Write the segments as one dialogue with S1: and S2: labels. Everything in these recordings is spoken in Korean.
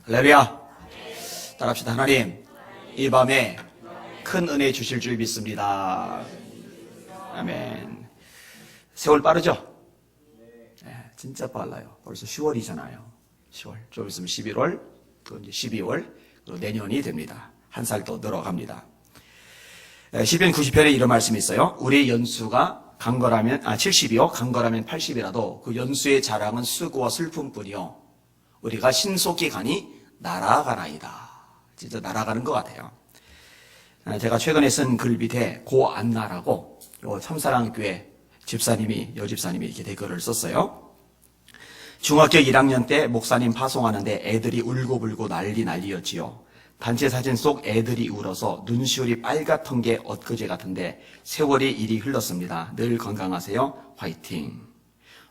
S1: 할렐루야. 따라합시다. 하나님, 이 밤에 큰 은혜 주실 줄 믿습니다. 아멘. 세월 빠르죠? 네, 진짜 빨라요. 벌써 10월이잖아요. 10월. 좀 있으면 11월, 또 이제 12월, 그리고 내년이 됩니다. 한 살 더 늘어갑니다. 시편 90편에 이런 말씀이 있어요. 우리의 연수가 강건하면 70이요 강건하면 80이라도 그 연수의 자랑은 수고와 슬픔뿐이요 우리가 신속히 가니 날아가나이다. 진짜 날아가는 것 같아요. 제가 최근에 쓴 글 밑에 고안나라고 참사랑교회 집사님이 여집사님이 이렇게 댓글을 썼어요. 중학교 1학년 때 목사님 파송하는데 애들이 울고불고 난리였지요. 단체 사진 속 애들이 울어서 눈시울이 빨갛던 게 엊그제 같은데 세월이 이리 흘렀습니다. 늘 건강하세요. 화이팅.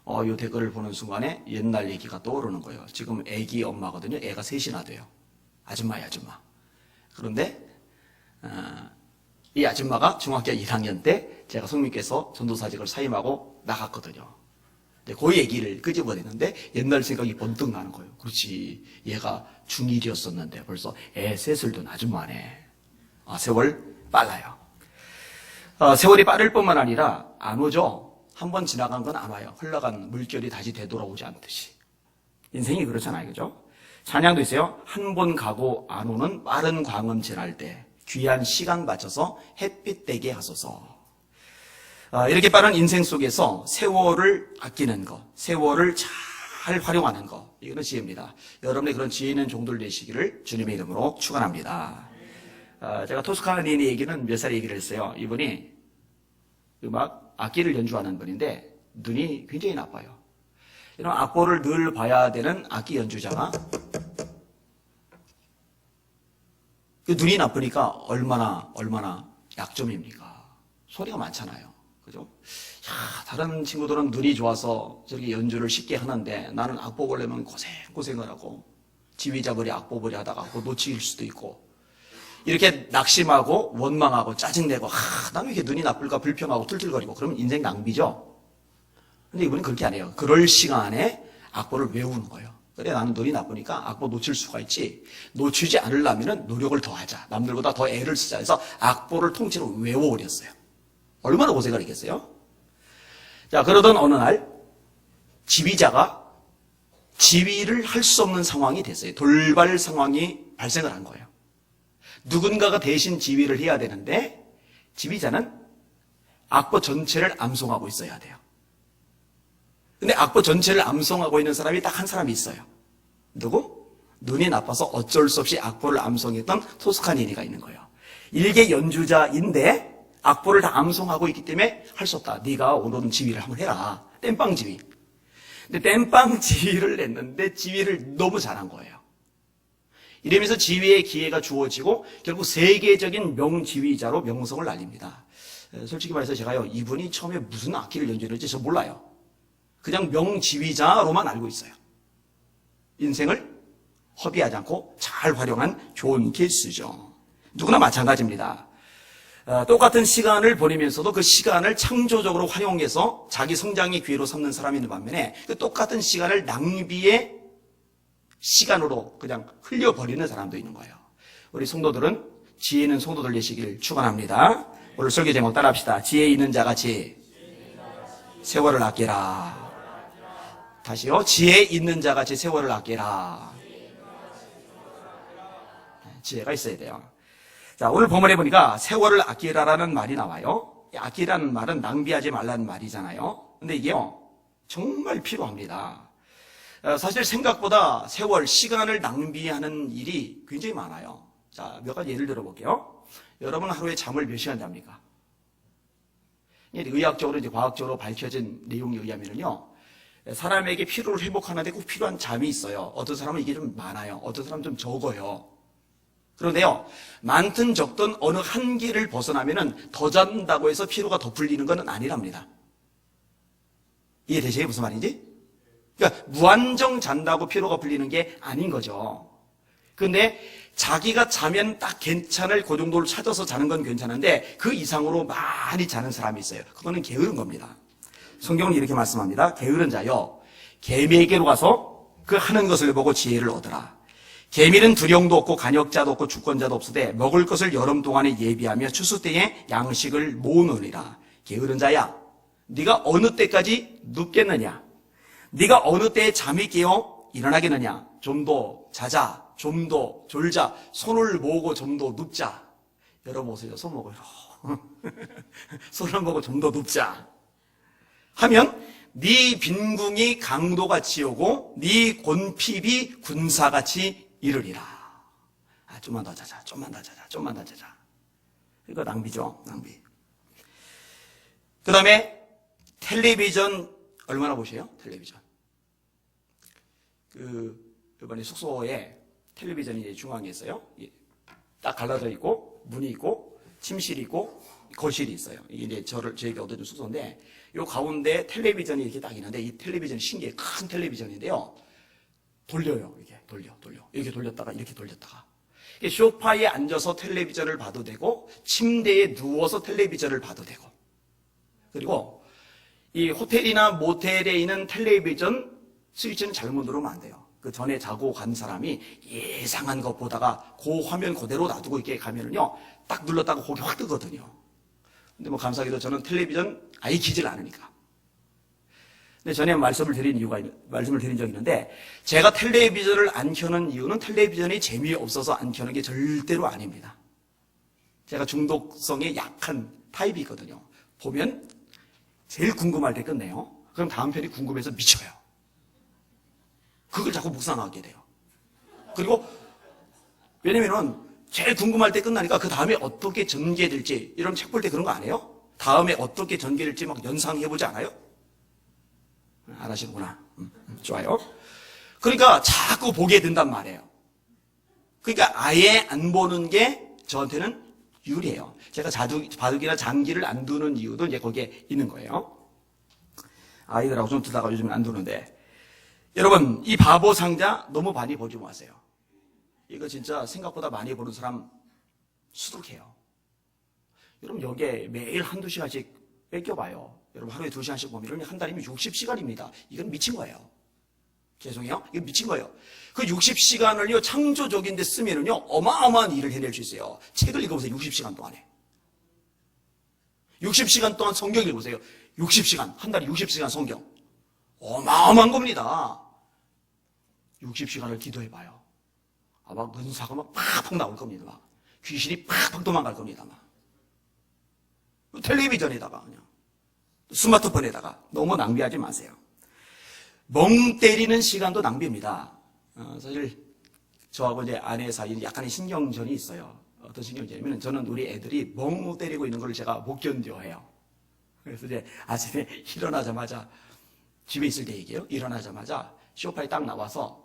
S1: 이 댓글을 보는 순간에 옛날 얘기가 떠오르는 거예요. 지금 애기 엄마거든요. 애가 셋이나 돼요. 아줌마예요, 아줌마. 그런데 이 아줌마가 중학교 1학년 때 제가 성민께서 전도사직을 사임하고 나갔거든요. 그 얘기를 끄집어내는데 옛날 생각이 번뜩 나는 거예요. 그렇지, 얘가 중1이었었는데 벌써 애 셋을 둔 아줌마네. 세월 빨라요. 세월이 빠를 뿐만 아니라 안 오죠. 한번 지나간 건 안 와요. 흘러간 물결이 다시 되돌아오지 않듯이. 인생이 그렇잖아요. 그죠? 찬양도 있어요. 한 번 가고 안 오는 빠른 광음 지날 때 귀한 시간 맞춰서 햇빛 되게 하소서. 이렇게 빠른 인생 속에서 세월을 아끼는 것, 세월을 잘 활용하는 것, 이거는 지혜입니다. 여러분의 그런 지혜 있는 종들 되시기를 주님의 이름으로 축원합니다. 제가 토스카니니 얘기는 몇 살 얘기를 했어요. 이분이 음악, 악기를 연주하는 분인데 눈이 굉장히 나빠요. 이런 악보를 늘 봐야 되는 악기 연주자가 눈이 나쁘니까 얼마나 약점입니까? 소리가 많잖아요. 그죠? 다른 친구들은 눈이 좋아서 저렇게 연주를 쉽게 하는데 나는 악보 보려면 고생을 하고 지휘자벌이 악보벌이 하다가 악보 놓칠 수도 있고 이렇게 낙심하고 원망하고 짜증내고 나는 왜 이렇게 눈이 나쁠까 불평하고 툴툴거리고 그러면 인생 낭비죠. 근데 이분은 그렇게 안 해요. 그럴 시간에 악보를 외우는 거예요. 그래, 나는 눈이 나쁘니까 악보 놓칠 수가 있지. 놓치지 않으려면 노력을 더 하자. 남들보다 더 애를 쓰자 해서 악보를 통째로 외워버렸어요. 얼마나 고생을 했겠어요? 자, 그러던 어느 날 지휘자가 지휘를 할 수 없는 상황이 됐어요. 돌발 상황이 발생을 한 거예요. 누군가가 대신 지휘를 해야 되는데 지휘자는 악보 전체를 암송하고 있어야 돼요. 근데 악보 전체를 암송하고 있는 사람이 딱 한 사람이 있어요. 누구? 눈이 나빠서 어쩔 수 없이 악보를 암송했던 토스카니니가 있는 거예요. 일개 연주자인데 악보를 다 암송하고 있기 때문에 할 수 없다. 네가 오늘은 지휘를 한번 해라. 땜빵 지휘. 근데 땜빵 지휘를 냈는데 지휘를 너무 잘한 거예요. 이러면서 지휘의 기회가 주어지고 결국 세계적인 명지휘자로 명성을 날립니다. 솔직히 말해서 제가요, 이분이 처음에 무슨 악기를 연주했는지 저 몰라요. 그냥 명지휘자로만 알고 있어요. 인생을 허비하지 않고 잘 활용한 좋은 케이스죠. 누구나 마찬가지입니다. 똑같은 시간을 보내면서도 그 시간을 창조적으로 활용해서 자기 성장의 기회로 삼는 사람이 있는 반면에 그 똑같은 시간을 낭비의 시간으로 그냥 흘려버리는 사람도 있는 거예요. 우리 성도들은 지혜 있는 성도들 되시길 축원합니다. 오늘 설교 제목 따라합시다. 지혜 있는 자같이 세월을 아끼라. 다시요. 지혜 있는 자같이 세월을 아끼라. 지혜가 있어야 돼요. 자, 오늘 본문에 보니까 세월을 아끼라라는 말이 나와요. 아끼라는 말은 낭비하지 말라는 말이잖아요. 근데 이게요, 정말 필요합니다. 사실 생각보다 세월, 시간을 낭비하는 일이 굉장히 많아요. 자, 몇 가지 예를 들어볼게요. 여러분 하루에 잠을 몇 시간 잡니까? 의학적으로, 과학적으로 밝혀진 내용에 의하면요, 사람에게 피로를 회복하는데 꼭 필요한 잠이 있어요. 어떤 사람은 이게 좀 많아요. 어떤 사람은 좀 적어요. 그런데요, 많든 적든 어느 한계를 벗어나면은 더 잔다고 해서 피로가 더 풀리는 건 아니랍니다. 이해되세요? 무슨 말인지? 그러니까 무한정 잔다고 피로가 풀리는 게 아닌 거죠. 근데 자기가 자면 딱 괜찮을 그 정도를 찾아서 자는 건 괜찮은데 그 이상으로 많이 자는 사람이 있어요. 그거는 게으른 겁니다. 성경은 이렇게 말씀합니다. 게으른 자여, 개미에게로 가서 그 하는 것을 보고 지혜를 얻으라. 개미는 두령도 없고 간역자도 없고 주권자도 없으되 먹을 것을 여름 동안에 예비하며 추수 때에 양식을 모으느니라. 게으른 자야, 네가 어느 때까지 눕겠느냐? 네가 어느 때에 잠이 깨어 일어나겠느냐? 좀 더 자자, 좀 더 졸자, 손을 모으고 좀 더 눕자. 여러분 보세요, 손 모으고 손을 모으고 좀 더 눕자 하면 네 빈궁이 강도같이 오고 네 곤핍이 군사같이 이르리라. 좀만 더 자자, 좀만 더 자자, 좀만 더 자자. 이거 낭비죠, 낭비. 그 다음에 텔레비전 얼마나 보세요? 텔레비전. 이번에 숙소에 텔레비전이 이제 중앙에 있어요. 딱 갈라져 있고 문이 있고 침실이 있고 거실이 있어요. 이게 이제 저희가 얻어준 숙소인데 요 가운데 텔레비전이 이렇게 딱 있는데 이 텔레비전이 신기해. 큰 텔레비전인데요. 돌려요. 이게 돌려. 이렇게 돌렸다가 이렇게 돌렸다가. 소파에 앉아서 텔레비전을 봐도 되고 침대에 누워서 텔레비전을 봐도 되고. 그리고 이 호텔이나 모텔에 있는 텔레비전 스위치는 잘못 누르면 안 돼요. 그 전에 자고 간 사람이 예상한 것 보다가 그 화면 그대로 놔두고 이렇게 가면은요, 딱 눌렀다가 거기 확 뜨거든요. 근데 뭐 감사하게도 저는 텔레비전 아예 키질 않으니까. 근데 전에 말씀을 드린 적이 있는데, 제가 텔레비전을 안 켜는 이유는 텔레비전이 재미없어서 안 켜는 게 절대로 아닙니다. 제가 중독성에 약한 타입이거든요. 보면 제일 궁금할 때 끝내요. 그럼 다음 편이 궁금해서 미쳐요. 그걸 자꾸 묵상하게 돼요. 그리고 왜냐면은 제일 궁금할 때 끝나니까 그 다음에 어떻게 전개될지, 이런 책 볼 때 그런 거 안 해요? 다음에 어떻게 전개될지 막 연상해보지 않아요? 안 하시는구나. 좋아요. 그러니까 자꾸 보게 된단 말이에요. 그러니까 아예 안 보는 게 저한테는 유리해요. 제가 바둑이나 장기를 안 두는 이유도 이제 거기에 있는 거예요. 아이들하고 좀 두다가 요즘은 안 두는데, 여러분, 이 바보 상자 너무 많이 보지 마세요. 이거 진짜 생각보다 많이 보는 사람 수두룩해요. 여러분, 여기에 매일 한두 시간씩 뺏겨봐요. 여러분, 하루에 2시간씩 보면 한 달이면 60시간입니다. 이건 미친 거예요. 죄송해요. 이건 미친 거예요. 그 60시간을요, 창조적인 데 쓰면은요, 어마어마한 일을 해낼 수 있어요. 책을 읽어보세요, 60시간 동안에. 60시간 동안 성경 읽어보세요. 60시간, 한 달에 60시간 성경. 어마어마한 겁니다. 60시간을 기도해봐요. 막 은사가 막 팍팍 나올 겁니다. 막 귀신이 팍팍 도망갈 겁니다. 막 텔레비전에다가 그냥 스마트폰에다가 너무 낭비하지 마세요. 멍 때리는 시간도 낭비입니다. 사실 저하고 이제 아내 사이에 약간의 신경전이 있어요. 어떤 신경전이냐면 저는 우리 애들이 멍 때리고 있는 걸 제가 못 견뎌해요. 그래서 이제 아침에 일어나자마자, 집에 있을 때 얘기해요. 일어나자마자 소파에 딱 나와서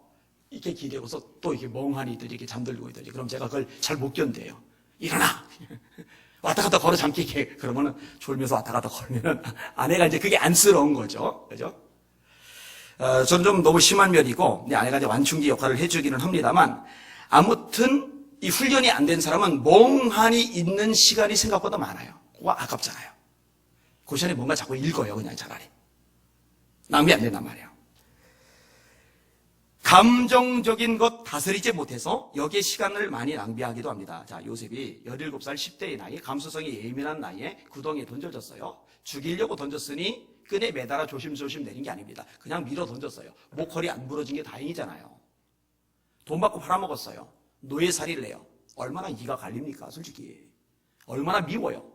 S1: 이렇게 기대고서 또 이렇게 멍하니 있더니 이렇게 잠들고 있더니, 그럼 제가 그걸 잘 못 견뎌요. 일어나! 왔다 갔다 걸어 잠기게. 그러면은 졸면서 왔다 갔다 걸면은 아내가 이제 그게 안쓰러운 거죠. 그죠? 저는 좀 너무 심한 면이고, 아내가 이제 완충기 역할을 해주기는 합니다만, 아무튼 이 훈련이 안 된 사람은 멍하니 있는 시간이 생각보다 많아요. 그거 아깝잖아요. 그 시간에 뭔가 자꾸 읽어요, 그냥 차라리. 낭비 안 된단 말이에요. 감정적인 것 다스리지 못해서 여기에 시간을 많이 낭비하기도 합니다. 자, 요셉이 17살 10대의 나이에 감수성이 예민한 나이에 구덩이에 던져졌어요. 죽이려고 던졌으니 끈에 매달아 조심조심 내린 게 아닙니다. 그냥 밀어 던졌어요. 목걸이 안 부러진 게 다행이잖아요. 돈 받고 팔아먹었어요. 노예살이를 해요. 얼마나 이가 갈립니까, 솔직히. 얼마나 미워요.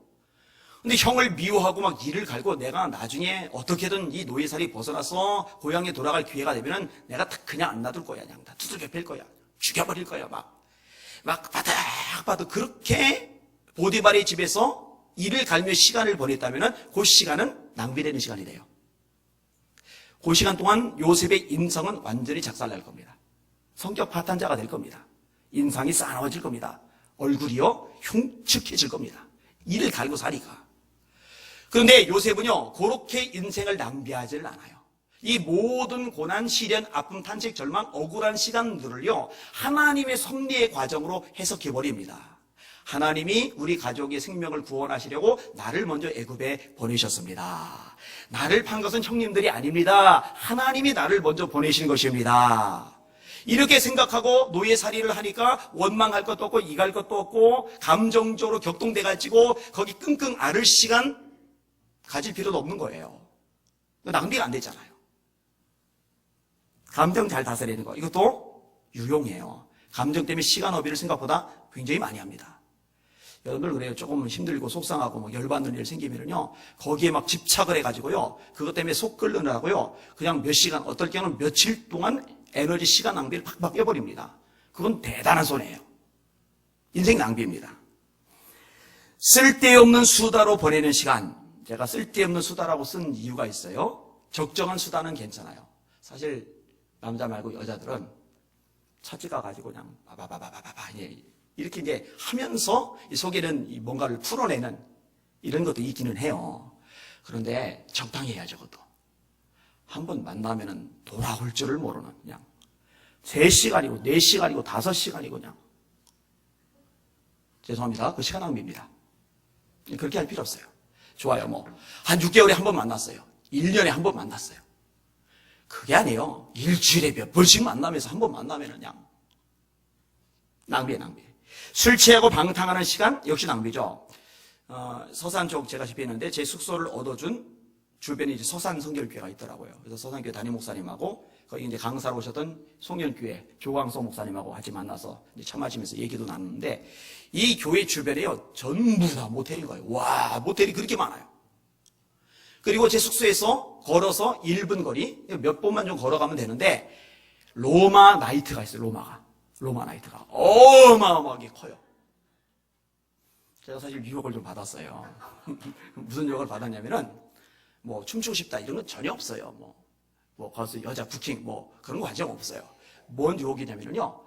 S1: 근데 형을 미워하고 막 이를 갈고 내가 나중에 어떻게든 이 노예살이 벗어나서 고향에 돌아갈 기회가 되면은 내가 다 그냥 안 놔둘 거야. 그냥 다 두들겨 팰 거야. 죽여버릴 거야. 막 바닥바닥 그렇게 보디발의 집에서 이를 갈며 시간을 보냈다면은 그 시간은 낭비되는 시간이 돼요. 그 시간 동안 요셉의 인성은 완전히 작살날 겁니다. 성격 파탄자가 될 겁니다. 인상이 싸나워질 겁니다. 얼굴이요 흉측해질 겁니다. 이를 갈고 사니까. 그런데 요셉은요, 그렇게 인생을 낭비하지를 않아요. 이 모든 고난, 시련, 아픔, 탄식, 절망, 억울한 시간들을요, 하나님의 섭리의 과정으로 해석해버립니다. 하나님이 우리 가족의 생명을 구원하시려고 나를 먼저 애굽에 보내셨습니다. 나를 판 것은 형님들이 아닙니다. 하나님이 나를 먼저 보내신 것입니다. 이렇게 생각하고 노예살이를 하니까 원망할 것도 없고 이갈 것도 없고 감정적으로 격동돼 가지고 거기 끙끙 앓을 시간 가질 필요도 없는 거예요. 낭비가 안 되잖아요. 감정 잘 다스리는 거, 이것도 유용해요. 감정 때문에 시간 허비를 생각보다 굉장히 많이 합니다. 여러분들 그래요. 조금 힘들고 속상하고 뭐 열받는 일 생기면요, 거기에 막 집착을 해가지고요, 그것 때문에 속 끓느라고요, 그냥 몇 시간, 어떨 경우는 며칠 동안 에너지 시간 낭비를 팍팍 빼버립니다. 그건 대단한 손해예요. 인생 낭비입니다. 쓸데없는 수다로 보내는 시간. 제가 쓸데없는 수다라고 쓴 이유가 있어요. 적정한 수다는 괜찮아요. 사실 남자 말고 여자들은 처지가 가지고 그냥 바바바바바바 이렇게 이제 하면서 이 속에는 뭔가를 풀어내는 이런 것도 있기는 해요. 그런데 적당히 해야죠. 그것도 한 번 만나면은 돌아올 줄을 모르는, 그냥 3시간이고 4시간이고 5시간이고 그냥, 죄송합니다. 그 시간 낭비입니다. 그렇게 할 필요 없어요. 좋아요. 뭐 한 6개월에 한 번 만났어요. 1년에 한 번 만났어요. 그게 아니에요. 일주일에 몇 번씩 만나면서 한 번 만나면 그냥 낭비예요, 낭비. 술 취하고 방탕하는 시간 역시 낭비죠. 서산 쪽 제가 집회했는데 제 숙소를 얻어준 주변에 이제 서산 성결교회가 있더라고요. 그래서 서산교회 담임 목사님하고 거기 이제 강사로 오셨던 송년교회 조광소 목사님하고 같이 만나서 이제 차 마시면서 얘기도 나눴는데, 이 교회 주변에요, 전부 다 모텔인 거예요. 와, 모텔이 그렇게 많아요. 그리고 제 숙소에서 걸어서 1분 거리, 몇 번만 좀 걸어가면 되는데, 로마 나이트가 있어요. 로마 나이트가 어마어마하게 커요. 제가 사실 유혹을 좀 받았어요. 무슨 유혹을 받았냐면은, 뭐 춤추고 싶다 이런 건 전혀 없어요. 뭐 거기서 여자 부킹 뭐 그런 거 관심 없어요. 뭔 유혹이냐면요,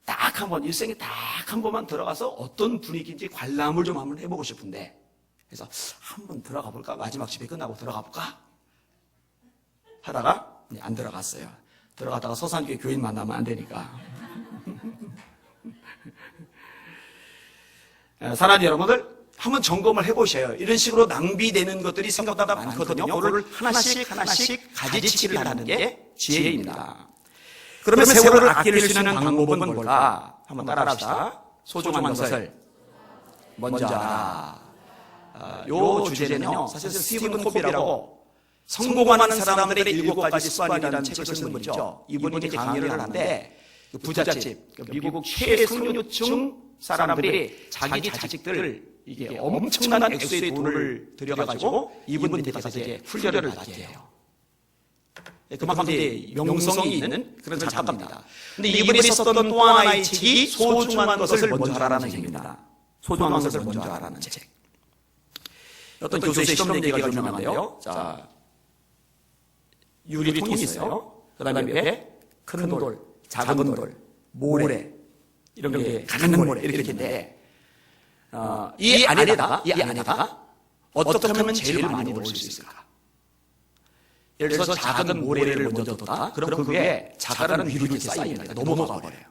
S1: 딱 한 번, 일생에 딱 한 번만 들어가서 어떤 분위기인지 관람을 좀 한번 해보고 싶은데, 그래서 한번 들어가 볼까? 마지막 집회 끝나고 들어가 볼까? 하다가 안 들어갔어요. 들어갔다가 서산교회 교인 만나면 안 되니까. 사랑하는 여러분들, 한번 점검을 해보셔요. 이런 식으로 낭비되는 것들이 생각보다 많거든요. 그거를 하나씩 가지치기를 하는 게 지혜입니다. 그러면 세월을 아낄 수 있는 방법은 뭘까? 한번 따라합시다. 소중한 것을 먼저 알아. 요 주제는요, 사실 스티븐 코비라고 성공하는 사람들의 7가지 습관이라는 책을 쓴 분이죠. 이분이 이제 강의를 하는데, 부잣집, 미국 최상류층 사람들이 자기 자식들 이게 엄청난 액수의 돈을 들여가지고 이분들이 가서 이제 훈련을 받게 해요. 그만큼 이제 명성이 있는 그런 작가입니다. 근데 이분이 썼던 또 하나의 책이 소중한 것을 먼저 하라는 책입니다. 소중한 것을 먼저 하라는 책. 어떤 교수의 시험 얘기가 유명한데요. 자, 유리통이 있어요. 그 다음에 옆에 큰 돌, 작은 돌, 모래, 이런 게 가는 모래 이렇게 있는데, 이 안에다가 어떻게 하면 제일 많이 넣을 수 있을까? 예를 들어서 작은 모래를 먼저 뒀다. 그럼 그게 작은 위로 이렇게 쌓이니까 넘어가 버려요.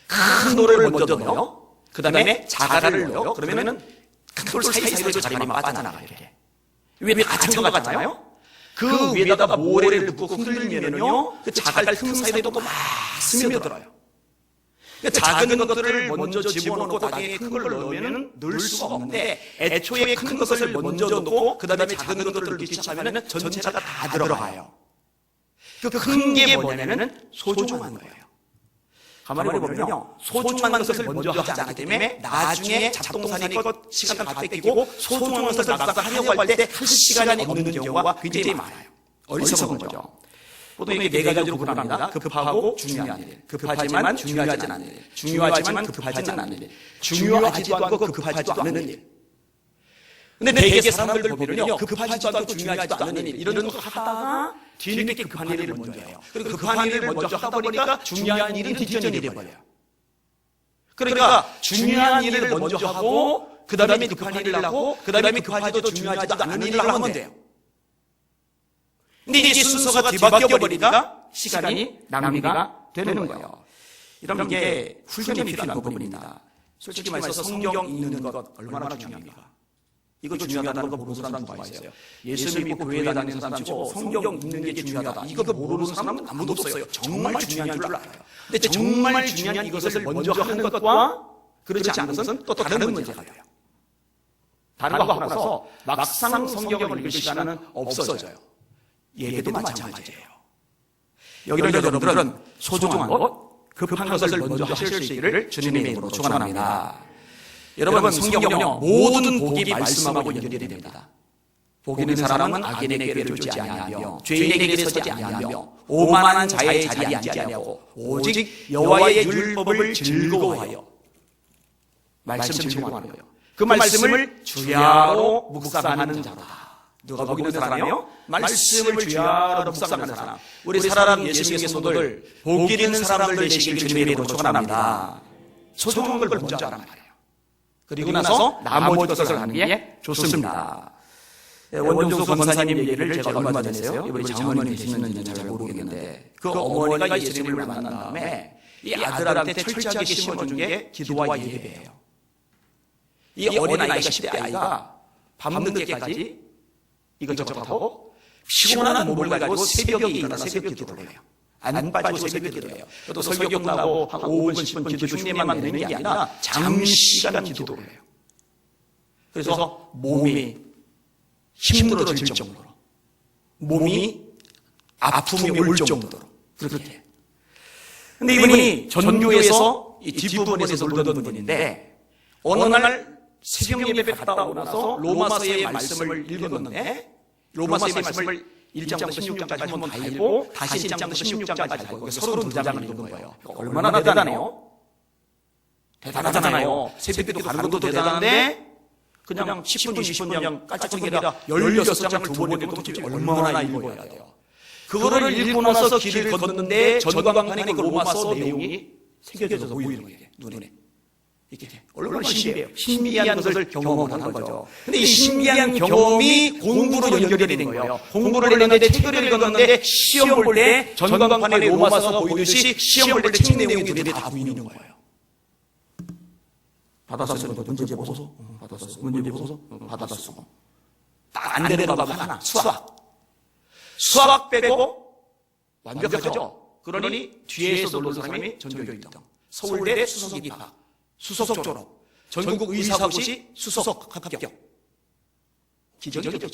S1: 큰 돌을 먼저 넣어요. 그 다음에 자갈을 넣어요. 그러면은 큰 돌 사이사이로 자갈이 막 빠져나가요. 이렇게. 위에 갇힌 것 같잖아요? 그 위에다가 모래를 넣고 흔들면은요, 그 자갈 틈 사이에도 막 스며들어요. 그러니까 작은 것들을 먼저 집어넣고 나중에 큰 걸 넣으면 넣을 수가 없는데, 애초에 큰 것을 먼저 넣고 그 다음에 작은 것들을 넣기 시작하면 전체가 다 들어가요. 그 큰 게 뭐냐면은 소중한 거예요. 가만히 보면요, 소중한 것을 먼저 하지 않기 때문에 나중에 잡동사니 것 시간 다 뺏기고 소중한 것을 막상 하려고 할 때 할 시간이 없는 경우가 굉장히 많아요. 어리석은 거죠. 보통 이게 4가지로 구분합니다. 급하고 중요한 일, 급하지만 중요하지 않은 일, 중요하지만 급하지 않은 일, 중요하지도 않고 급하지도 않은 일. 근데 대개 사람들 보면요, 급하지도 않고 중요하지도 않은 일, 이런 거 하다가 뒤늦게 급한 일을 먼저 해요. 그리고 급한 일을 먼저 하다 보니까 중요한 일은 뒷전이 돼버려요. 그러니까 중요한 일을 먼저 하고 그 다음에 급한 일을 하고 그 다음에 급하지도 중요하지도 않은 일을 하면 돼요. 근데 이게 순서가 뒤바뀌어 버리니까 시간이 낭비가 되는 거예요. 이런 게 훈련이 필요한 부분입니다. 솔직히 말해서 성경 읽는 것 얼마나 중요합니까? 이거 중요하다는 거 모르는 사람 누가 있어요? 예수 믿고 교회 다니는 사람 치고 성경 읽는 게 중요하다. 이거 모르는 사람은 아무도 없어요. 정말 중요한 줄 알아요. 근데 정말 중요한 이것을 먼저 하는 것과 그렇지 않은 것은 또 다른 문제가 돼요. 다른 거 하고 나서 막상 성경을 읽을 시간은 없어져요. 예배도 마찬가지예요. 여기를 여러분들은 소중한 것, 급한 것을 먼저 하실 수 있기를 주님의 이름으로 축원합니다. 여러분, 성경은요 모든 복이 말씀하고 연결이 됩니다. 복 있는 사람은 악인에게 꾀를 쫓지 아니하며 죄인에게 서지 아니하며 오만한 자의 자리에 앉지 아니하고 오직 여호와의 율법을 즐거워하여 말씀 즐거워하는 거예요. 그 말씀을 주야로 묵상하는 자로다. 누가 복 있는 사람이요? 말씀을 주야로 묵상하는 사람. 우리 사랑하는 예수님의 성도들, 복 있는 사람들 되시길 주님의 이름으로 축원합니다. 소중한 걸 먼저 하란 말이에요. 그리고 나서 나머지 것을 하는 게 좋습니다. 원종수 권사님 얘기를 제가 얼마 전에 했어요. 우리 장모님이 되시는지는 잘 모르겠는데 그 어머니가 예수님을 만난 다음에 이 아들한테 철저하게 심어준 게 기도와 예배예요. 이 어린아이가 10대 아이가 밤늦게까지 이것저것 하고 피곤한 몸을 가지고 새벽에 일어나서 새벽 기도를 해요. 안 빠지고 새벽 기도를 해요. 또 설교 끝나고 한 5분, 10분 기도 흉내만 내는 게 아니라 장시간 기도를 해요. 그래서 몸이 힘들어질 정도로, 몸이 아픔이 올 정도로 그렇게 해요. 근데 이분이 전교에서 이 뒷부분에서 놀던 분인데 어느 날 새벽 예배 갔다 오고 나서 로마서의 말씀을 읽었는데 로마서의 말씀을 1장부터 16장까지 한번 다 읽고 다시 1장부터 16장까지 읽고 32장을 읽은 거예요. 얼마나 대단해요? 대단하잖아요. 새벽기도 가는 것도 대단한데 그냥 10분, 20분 그냥 깔짝거리게 아니라 16장을 두 번 읽고 도대체 얼마나 읽어야 돼요. 그거를 읽고 나서 길을 걷는데 전광판에 그 로마서 내용이 새겨져서 보이는 거예요. 눈에. 이렇게 얼마나 신비해요. 신비한 것을 경험하는 거죠. 근데 이 신비한 경험이 공부로 연결이 되는 거예요. 공부를 했는데 책을 읽었는데 시험 볼 때 전광판에 로마서가 보이듯이 시험 볼 때 책 내용이 눈에 다 보이는 거예요. 받았어. 문제 보소. 받았어. 문제 보소. 받았어. 딱 안 되는 거 하나. 수학 빼고 완벽하죠. 그러니 뒤에서 놀던 사람이 전교교 1등. 서울대 수석 입학. 수석 졸업, 전국 의사고시 수석 합격. 기적이죠.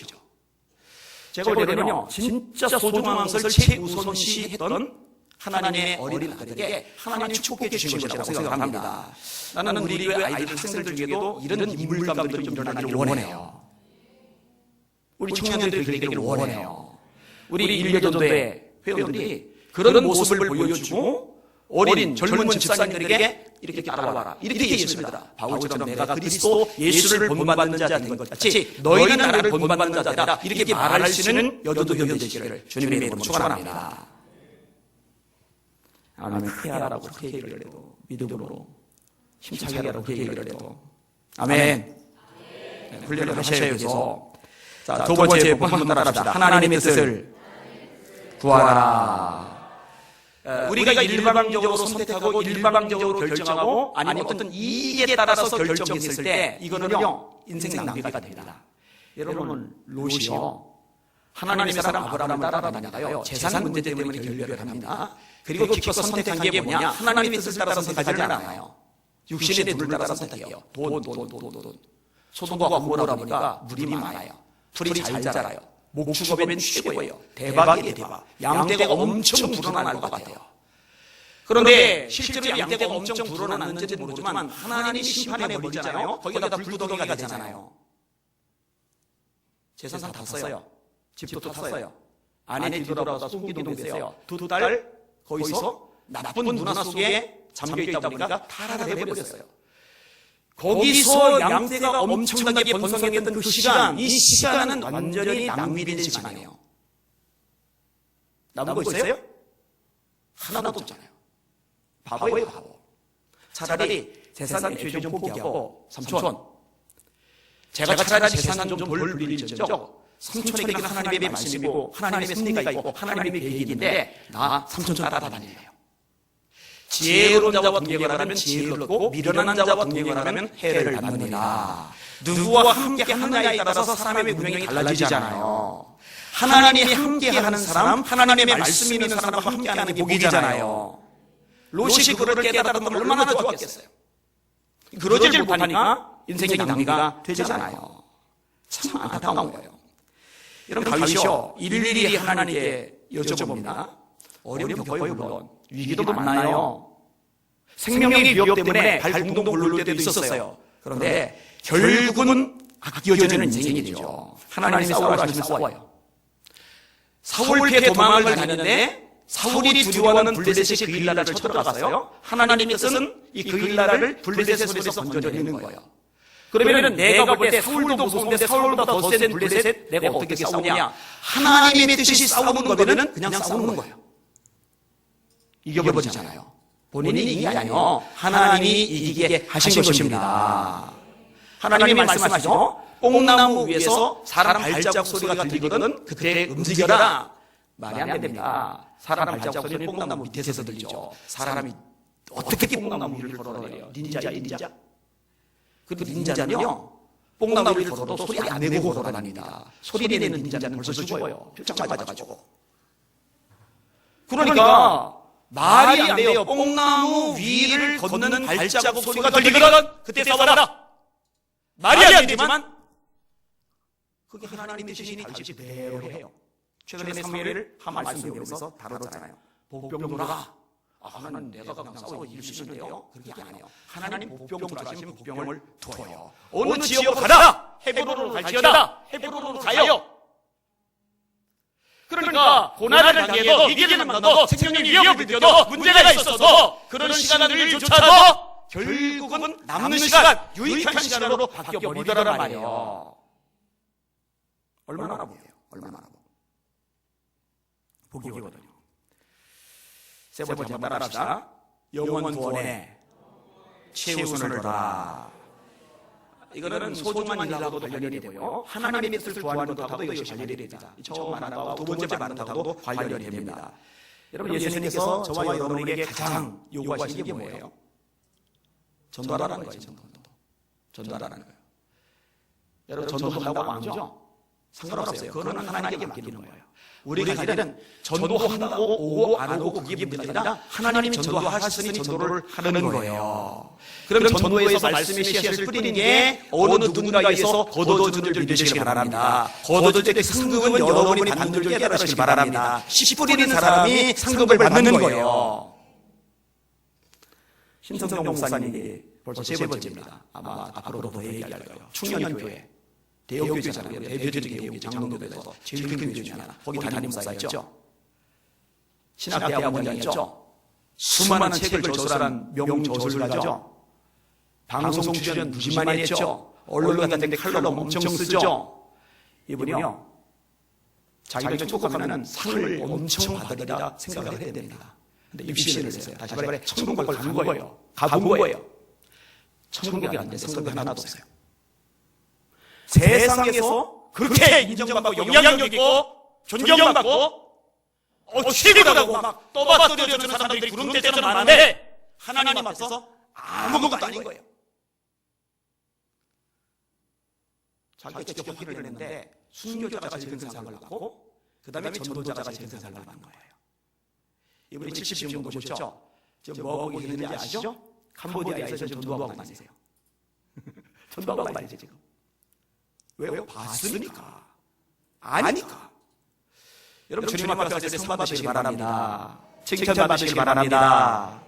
S1: 제가 보기에는요, 진짜 소중한 것을 최우선시 했던 하나님의 어린 아들에게 하나님이 축복해 주신 것이라고 생각합니다. 나는 우리 교회 아이들, 학생들 중에도 이런 인물감들이 좀 일어나기를 원해요. 우리 청년들이 되기를 원해요. 우리 일려전도회 회원들이 그런 모습을 보여주고 어린 젊은 집사님들에게 이렇게 따라와라. 이렇게 예수를 믿어라. 바울처럼 내가 그리스도 예수를 본받는 자 된 것 같이 너희는 나를 본받는 자들아. 이렇게 말할 수 있는 여도도 되시기를 주님의 이름으로 축원합니다. 아멘. 피하라고 그렇게 얘기를 해도 믿음으로 힘차게 하라고 그렇게 얘기를 해도 아멘. 훈련을 하셔야 해서 자, 두 번째 복 한번 따라합시다. 하나님의 뜻을 구하라. 우리가 일방적으로 선택하고 일방적으로 결정하고 아니면 어떤 이익에 따라서 결정했을 때 이거는요 인생 낭비가 됩니다. 여러분 롯이요 하나님의 사람 아브라함을 따라다니다가요 재산 문제 때문에 결별을 합니다. 그리고 기껏 선택한 게 뭐냐? 하나님의 뜻을 따라 선택하지 않아요. 육신의 눈을 따라 선택해요. 돈. 소득과 공부라 보니까 물이 많아요. 풀이 잘 자라요. 목축업에는 최고예요. 대박이에요, 대박. 양떼가 엄청 불어날 것 같아요. 그런데 실제로 양떼가 엄청 불어났는지는 모르지만 하나님이 심판에 몰리잖아요. 거기다가 불구덩이가 되잖아요. 재산 다 탔어요. 집도 탔어요. 아내 뒤돌아와서 송기동 됐어요. 두 달 거기서 나쁜 문화 속에 잠겨있다 보니까 타락을 해버렸어요. 거기서 양떼가 엄청나게 번성했던 그 시간, 이 시간은 완전히 낭비된 시간이에요. 남은 거 있어요? 하나도 없잖아요. 바보예요, 바보. 차라리 재산 죄 좀 포기하고 삼촌, 제가 차라리 재산 좀 덜 누릴지언정 삼촌에게는 하나님의 말씀이고 하나님의 섭리가 있고 하나님의 계획인데 나 삼촌 따라다니래요.
S2: 지혜로운 자와 동행을 하면 지혜를 얻고 미련한 자와 동행을 하면 해를 받느니라. 누구와 함께 하느냐에 따라서 사람의 운명이 달라지잖아요. 하나님이 함께하는 사람, 하나님의 말씀이 있는 사람과 함께하는 게 복이잖아요. 롯이 그를 깨달았다면 얼마나 좋았겠어요. 그러질 못하니까 인생이 낭비가 되잖아요. 참 안타까운 거예요. 여러분, 다윗이요, 일일이 하나님께 여쭤봅니다. 어려움이 겪어요, 물론. 위기도 많아요. 생명의 위협 때문에 발 동동 굴릴 때도 있었어요. 그런데 결국은 아껴지는 인생이 되죠. 하나님이 싸우라 하시면 싸워요. 사울 피해 도망을 다녔는데 사울이 두려워하는 블레셋이 그 일나라를 쳐들어갔어요. 하나님의 뜻은 이 그 일나라를 블레셋의 손에서 건져내는 거예요. 그러면 내가 볼 때 사울도 무서운데 사울보다 더 센 블레셋 내가 어떻게 싸우냐? 하나님의 뜻이 싸우는 거면은 그냥 싸우는 거예요. 이겨버리잖아요. 본인이 이기는 게 아니요, 하나님이 이기게 하신 것입니다. 하나님이 말씀하시죠. 뽕나무 위에서 사람 발자국 소리가 들리거든 그때 움직여라. 말이 안 됩니다. 사람 발자국 소리는 뽕나무 밑에서 들리죠. 사람이 어떻게 뽕나무 위를 걸어내려? 닌자. 그 닌자는요, 뽕나무 위를 걸어도 소리 안 내고 걸어다닙니다. 소리 내는 닌자는 벌써 죽어요. 필장 맞아가지고. 그러니까 말이 안 돼요. 뽕나무 위를 걷는 발자국 소리가 들리거든 그때 싸워라. 말이 안 되지만 그게 하나님의 뜻이니 다윗이 그대로 해요. 최근에 사무엘을 한 말씀 배우면서 다뤘잖아요. 복병들아, 하나님 내가 그냥 싸워 이길 수 있는데요, 그게 아니에요. 하나님 복병들 하시면 복병을 두어요. 어느 지역으로 가라. 헤브론으로 갈지어다. 헤브론으로 가요. 그러니까 고난을 당해도 위기를 만나도 생명의 위협을 느껴도 문제가 있어도 그런 시간들조차도 결국은 남는 시간, 유익한 시간으로 바뀌어버리더란 말이에요. 얼마나 복이에요. 얼마나 복이거든요. 세 번째 한번 따라합시다. 영원 구원에 최우선을 둬라. 이거는 소중한 일하고도 관련이 되고요, 하나님의 뜻을 구하는 것하고도 이것이 관련이 됩니다. 처음 말한 거하고 두 번째 말한 것하고도 관련이 됩니다. 여러분, 예수님께서 저와 여러분에게 가장 요구하시는 게 뭐예요? 전도하라는 거예요. 전도하라는 거예요. 여러분, 전도한다고 안 하죠? 상관없어요. 그거는 하나님에게 맡기는 거예요. 우리가 할 일은 전도한다고 오고 안 오고 그게 문제가 아니라 하나님이 전도하셨으니 전도를 하는 거예요. 그럼 전도에서 말씀의 씨앗을 뿌리는 게 어느 누군가에서 거둬주는 줄 믿으시길 바랍니다. 거둬줄 때 상급은 여러분이 받는 줄 깨달으시길 바랍니다. 씨 뿌리는 사람이 상급을 받는 거예요. 신성경 목사님이 벌써 세 번째입니다. 아마 앞으로도 더 얘기할 거예요. 충년교회 대형교회잖아요. 대표적인 대형교회, 장로교회에서 제일 큰 교회 중에 하나. 거기 담임 목사였죠. 신학대학원장이었죠. 수많은 책을 저술한 명저술가죠. 방송 출연 무지만이 했죠. 언론 같은 데 칼럼 엄청 쓰죠. 이분이요, 자기가 축복하면 상을 엄청 받으리라 생각을 해야 됩니다. 근데 입시를 했어요. 다시 말해 천국을 간 거예요. 가본 거예요. 천국이 안 돼. 생각이 하나도 없어요. 세상에서 그렇게 인정받고 영향력 있고 존경받고 최고라고 막 떠받들여주는 사람들이 구름 때처럼 많은데 하나님 앞에서 아무것도 아닌 거예요. 자기가 직접 확인을 했는데 순교자가 제일 큰 상을 받고 그 다음에 전도자가 제일 큰 상을 받는 거예요. 이분이 70 정도 보셨죠? 지금 뭐 하고 있는지 아시죠? 캄보디아에서 전도하고 다니세요. 전도하고 다니세요 지금. 왜요? 봤으니까. 아니까. 여러분, 주님 앞에 갈 때 상 받으시기 바랍니다. 칭찬 받으시기 바랍니다.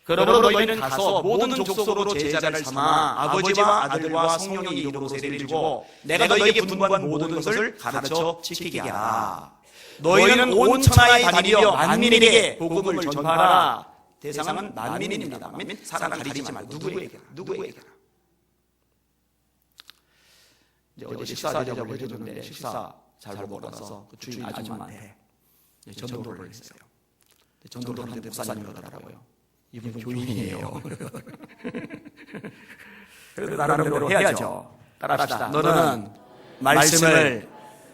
S2: 그러므로 너희는 가서 모든 족속으로 제자를 삼아 아버지와 아들과 성령의 이름으로 세례를 주고 내가 너희에게 분부한 모든 것을 가르쳐 지키게 하라. 너희는 온 천하에 다니며 만민에게 복음을 전파하라. 대상은 만민입니다. 만민, 사람 가리지 말고 누구에게나. 어제 식사 대접을 해줬는데 식사 잘 먹고 나서 그 주인 아줌마한테 전도를 했어요. 전도를 하는데 목사님 그러더라고요. 이분 교인이에요. 그래도 나름대로 해야죠. 따라합시다. 너는 말씀을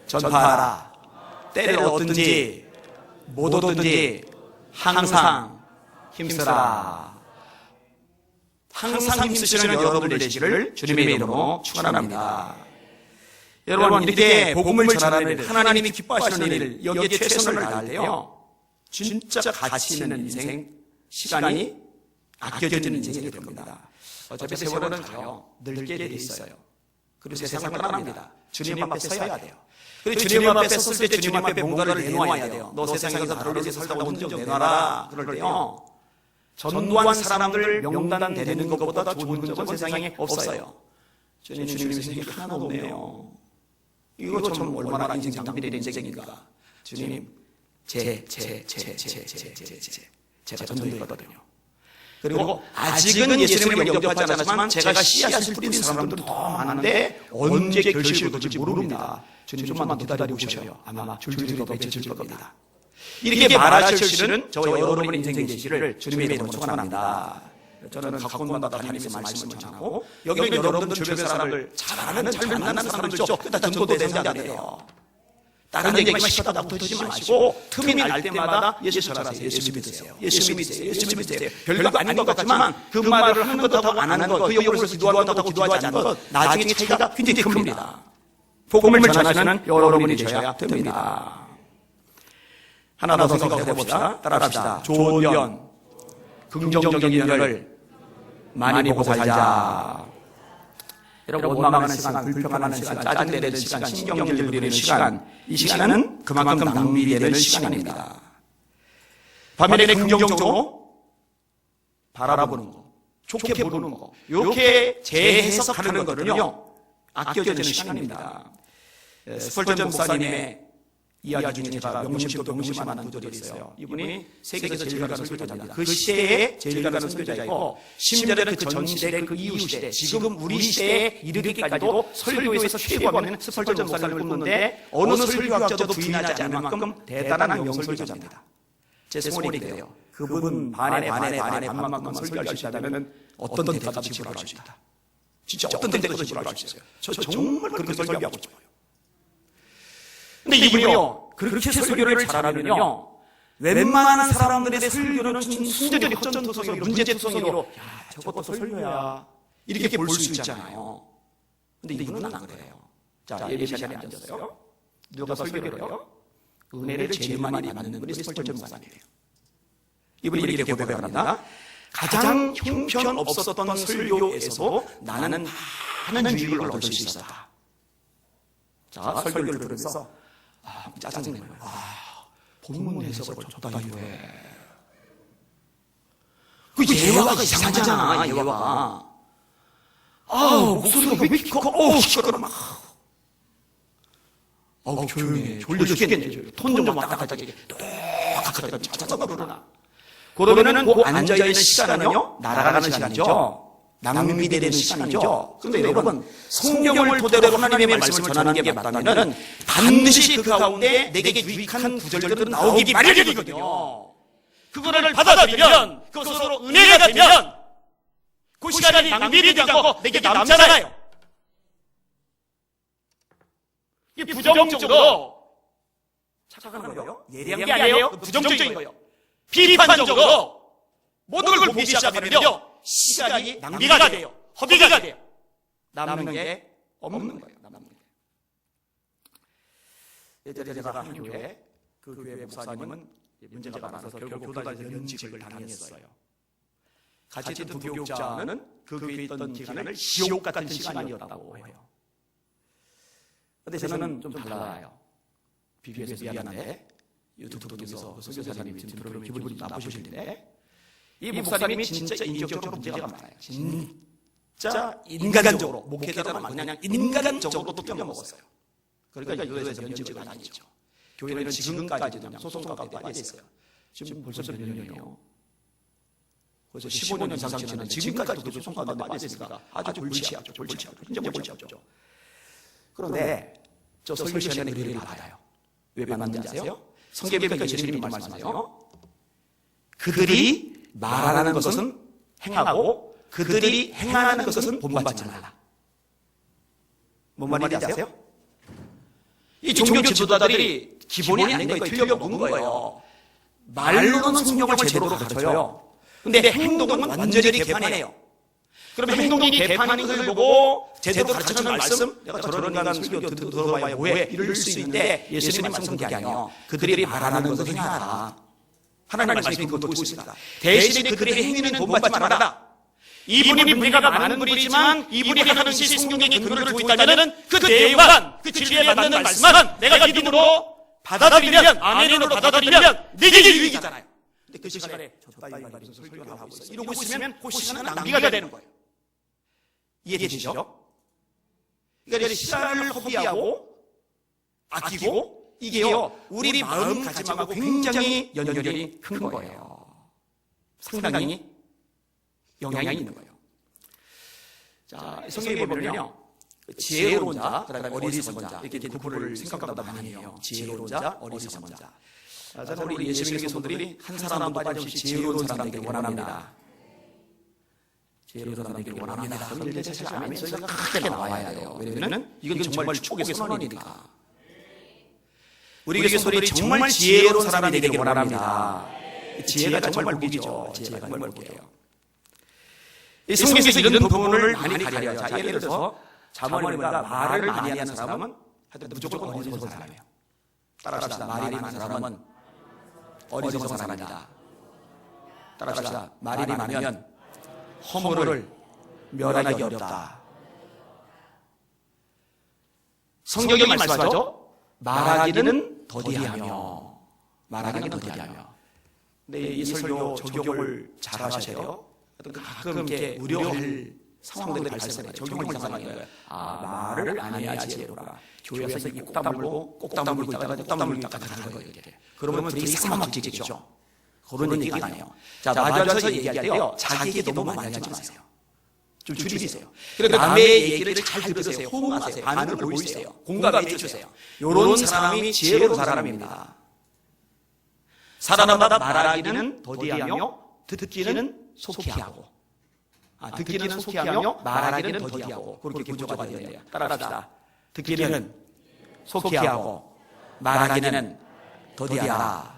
S2: 전파하라. 때를 얻든지 못 얻든지 항상 힘쓰라. 항상 힘쓰시는 여러분들 되시기를 주님의 이름으로 축원합니다. 여러분, 이렇게 복음을 전하는 하나님이 기뻐하시는 일을 여기에 최선을 다할 때요, 진짜 가치 있는 인생, 시간이 아껴지는 인생이 됩니다. 어차피 세월은 가요. 늙게 돼 있어요. 그리고 세상을 떠납니다. 주님 앞에 서야 돼요. 그리고 주님 앞에 섰을 때 주님 앞에 뭔가를 내놓아야 돼요. 너 세상에서 나를 위해서 살다가 혼자 좀 내놔라. 그럴 때요, 전도한 사람들 명단 되는 것보다 좋은 건 세상에 없어요. 주님 인생이 하나도 없네요. 이거 참 얼마나 인생 낭비된 인생인가. 주님, 제가 전도했거든요. 그리고 아직은 예수님을 영접하지 않았지만 제가 씨앗을 뿌린 사람들은 더 많은데 언제 결실을 거둘지 모릅니다. 주님 좀만 기다리고 오셔요. 아마 줄줄이 맺혀질 겁니다. 이렇게 말하실 저와 여러분의 인생의 계시를 주님의 이름으로 축원합니다. 저는 각곳마다 다니면서 말씀을 전하고, 여기는 여러분들 주변 사람들 잘 아는, 잘 만나는 사람들 있죠. 다 전도 대상자들이에요. 다른 얘기만 시끄럽다 붙지 마시고 틈이 날 때마다 예수 전하세요. 예수 믿으세요. 예수 믿으세요. 예수 믿으세요. 별거 아닌 것 같지만 그 말을 하는 것하고 안 하는 것, 그 옆에서 기도하는 것하고 기도하지 않는 것, 나중에 차이가 굉장히 큽니다. 복음을 전하시는 여러분이 되셔야 됩니다. 하나 더 생각해 봅시다. 따라합시다. 좋은 연, 긍정적인 연을 많이 보고 살자. 여러분, 원망하는 시간, 불평하는 시간, 짜증내는 시간, 신경질 부리는 시간, 이 시간은 그만큼 낭비되는 시간입니다. 반면에 긍정적으로 바라보는 거, 좋게 보는 거, 이렇게 재해석하는 거는요, 아껴지는 시간입니다. 스펄전 목사님의 이야기 중에 제가 명심하는 구절이 있어요. 이분이 세계에서 제일 가는 설교자입니다. 그 시대에 제일 가는 설교자이고, 심지어는 그 전 시대, 그 이후 시대, 지금 우리 시대에 이르기까지도 설교에서 최고하면 스펄전 목사님을 꼽는데 어느 설교학자도 부인하지 않을 만큼 대단한 명설교자입니다. 제 소원이 그래요. 그분 반만큼 설교할 수 있다면 어떤 대가도 지불할 수 있다. 진짜 어떤 대가도 지불할 수 있어요. 저 정말 그렇게 설교하고 싶어요. 근데 이분이요, 그렇게 설교를 잘하면요, 웬만한 사람들의 설교는 순전히 헛전투성이로, 문제투성이로, 야, 저것도 설교야, 이렇게 볼 수 있잖아요. 근데 이분은 안 그래요. 자, 예배 시간에 앉았어요. 누가 설교를 해요? 은혜를 제일 많이 받는 분이 스펄전 목사님이에요. 이분이 이렇게 고백을 합니다. 가장 형편없었던 설교에서도 나는 많은 유익을 얻을 수 있었다. 자, 설교를 들으면서 짜증내는 거예요. 본문 해석을 줬다 이거에. 그 예화가 이상하잖아, 예화가. 목소리가 왜 이렇게 커? 시끄러워 막. 조용해. 졸려 죽겠네. 톤 좀 왔다 갔다 하게. 똑같이 짜증나 부르나. 그러면은 그 앉아있는 시간은요, 날아가는 시간이죠. 낭비되는 시간이죠. 그런데 여러분, 성경을 토대로 하나님의 말씀을 전하는 게 맞다면 반드시 그 가운데 내게 유익한 구절들은 나오기 마련이거든요. 그거를 받아들이면, 그것으로 은혜가 되면 그 시간이 낭비되지 않고 내게 남잖아요. 이게 부정적으로 착각하는 거예요. 예리한 게 아니에요. 부정적인 거예요. 비판적으로 모든 걸 보기 시작하면요, 시간이 낭비가 돼요. 허비가 돼요. 남는 게 없는 거예요. 남는 게. 예전에 제가 한 교회, 그 교회 목사님은 문제가 많아서 결국 교단에서 면직을 당했어요. 같이 있던 부교육자는 그 교회에 있던 기간을 지옥 같은 시간이었다고 해요. 그런데 저는 좀 달라요. 비교해서 미안한데 유튜브 통해서 설교사님이 지금 들으면 기분이 나쁘실 텐데, 이 목사님이 진짜 인격적으로 문제가 많아요. 진짜 인간적으로, 목회자로만 그냥 인간적으로 또 뼈먹었어요. 그러니까 교회에서 면직을 다니죠. 교회는 지금까지도 그냥 소송과 가운데 빠져 있어요. 지금 벌써 몇 년이에요? 벌써 15년 이상 지난 지금까지도 소송과 가운데 빠져 있으니까 아주 골치아죠. 진짜 골치아죠. 그런데 저 설교 시간에 의뢰를 받아요. 왜 받는지 아세요? 성경에 예수님이 말씀하세요. 그들이 말하는 것은 행하고 그들이 행하는 것은 본받지 말라. 뭔 말인지 아세요? 이 종교 지도자들이 기본이 아닌 거예요. 틀려먹은 거예요. 말로는 성경을 제대로 가르쳐요. 근데 행동은 완전히 개판이에요. 그러면 행동이 개판인 것을 보고 제대로 가르쳐주는 말씀, 내가 저런 인간 설교 들어봐야 뭐해? 이럴 수 있는데 예수님의 말씀은 그게 아니에요. 그들이 말하는 것을 행하라. 하나님의 말씀이 그걸 듣고 있습니다. 대신에 그들의 행위는 본받지 말아라. 이분이 문제가 많은 분이지만 이분이 하는 것이 성경에 근거를 두고 있다면 그 내용만, 그 진리에 맞는 말씀만 내가 믿음으로 받아들이면, 아멘으로 받아들이면 내게 유익이잖아요. 근데 그 시간에 저 따위 말이서 설교를 하고 있어. 이러고 있으면 그 시간은 낭비가 되는 거예요. 이해되시죠? 그러니까 시간을 허비하고 아끼고 이게요, 우리 마음가짐하고 굉장히 연결이 큰 거예요. 상당히 영향이 있는 거예요. 자, 성경에 보면요, 지혜로운 자, 그다음에 어리석은 자, 이렇게 구분을 생각보다 많이 해요. 지혜로운 자, 어리석은 자. 저는 우리 예수님의 성도들이 한 사람도 빠짐없이 지혜로운 사람 되길 원합니다. 지혜로운 사람 되길 원합니다. 그런데 사실 아멘 소리가 크게 나와야 돼요. 왜냐면 이건 정말 축복의 선언이니까. 우리 교회 성도들이 정말 지혜로운 사람이 되길 원합니다. 지혜가 정말 복이죠. 지혜가 정말 복이에요. 이 성경에서 이런 부분을 많이 가려요. 자, 예를 들어서 자문을보다 말을 많이 하는 사람은 하여튼 무조건 어리석은 사람이에요. 따라합시다. 말이 많은 사람은 어리석은 사람이다. 따라합시다. 말이 많으면 허물을 멸하기 어렵다. 성경이 말씀하죠. 말하기는 더디하며. 말하기는 더디하며. 근데 이 설교 적용을 잘 하셔요. 가끔 이렇게 우려할 상황들이 발생해요. 적용을 이상하게 해요. 말을 안 해야 지혜로라. 교회에서 꼭 다물고 있다가 꼭 다물고 있다가 가는 거예요. 그러면 되게 삭막지겠죠. 그런 얘기가 안 해요. 자, 마주쳐서 얘기할 때요, 자기 얘기 너무 많이 하지 마세요. 좀 줄이세요. 그리고 남의 얘기를 잘 들으세요. 호응하세요. 반응을 보이세요. 공감해 주세요. 이런 사람이 지혜로운 사람입니다. 사람마다 말하기는 더디하며 듣기는 속히하고. 듣기는 속히하며 말하기는 더디하고. 그렇게 구조가 되어야 돼요. 따라합시다. 듣기는 속히하고 말하기는 더디하라.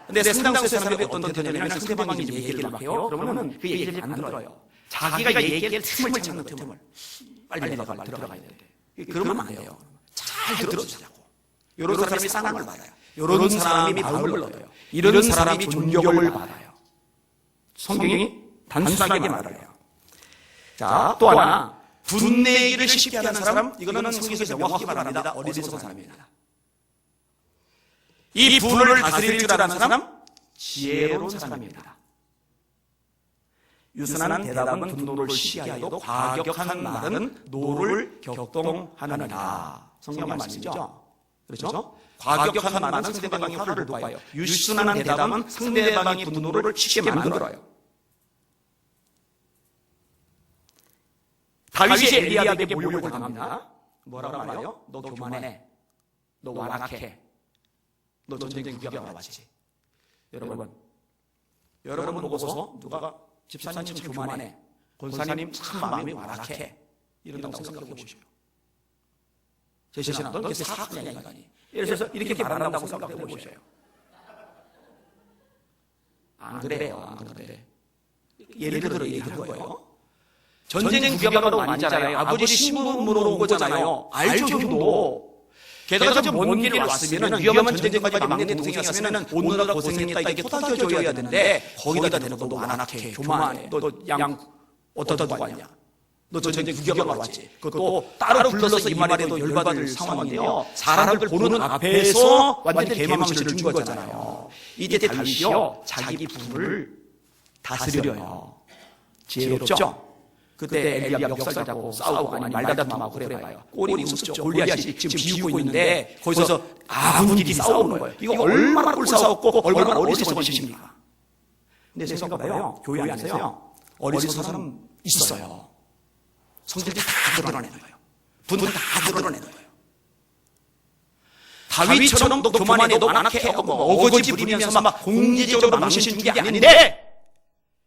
S2: 근데 상당수의 사람들이 어떤 되냐면 상대방이 얘기를 막 해요. 그러면 그 얘기를 안 들어요. 자기가 얘기할 틈을 찾는 틈을 빨리 내가 말 들어가야 돼. 그러면 안 돼요. 잘 들어주자고. 이런 사람이 사랑을 받아요. 이런 사람이 마음을 얻어요. 이런 사람이 존경을 받아요. 성경이 단순하게 말해요. 자, 또 하나, 분내기를 쉽게 하는 사람, 이거는 성경에서 명확히 말합니다. 어리석은 사람입니다. 이 분을 다스릴 줄 아는 사람, 지혜로운 사람입니다. 유순한 대답은 분노를 시기게 하여도 과격한 말은 노를 격동하느니라. 성경 말씀이죠. 그렇죠? 과격한 말은 상대방의 화를 돋아요. 유순한 대답은 상대방의 분노를 쉽게 만들어요. 다윗이 엘리야에게 모욕을 당합니다. 뭐라고 말해요? 너 교만해. 너 완악해. 너 전쟁 구경하러 왔지. 여러분 보고서 누가 집사님 참 교만해. 권사님 참 마음이 완악해. 이런다고 생각해 보시오. 제 자신은 넌 그렇게 사악한 인간이. 예를 들어서 이렇게 말한다고 생각해 보시오. 안 그래요. 안 그래. 예를 들어 얘기하는 거예요. 전쟁 구경하러 왔잖아요. 아버지 신부름으로 온 거잖아요. 알죠, 형도. 게다가 좀 먼 길에 왔으면 위험한 전쟁까지 막내 동생이 왔으면 오느라 고생했다 이게 토닥여줘야 되는데 거기다 대놓고 너 완악해, 교만해, 너 양 어떠다 두고 왔냐. 너 전쟁 구경하러 왔지. 그것도 따로 불러서 이 말에도 열받을 상황인데요. 사람들 보는 앞에서 완전히 개망신을 준 거잖아요. 이때 다윗이요, 자기 부를 다스려요. 지혜롭죠? 그때 엘리야 멱살 잡고 싸우고 아니 말다툼하고 그래봐요. 꼴이 우습죠. 골리앗이 지금 비우고 있는데 거기서 아군끼리 싸우는 거예요. 이거 얼마나 꼴싸웠고 얼마나 어리석은 짓입니까? 근데 생각해봐요. 교회 안에서요, 어리석은 사람 있어요. 성질이 다 드러내는 거예요. 분도 다 드러내는 거예요. 다윗처럼 너 교만해, 너 완악해 하고 어거지 부리면서 막 공개적으로 망신 준 게 아닌데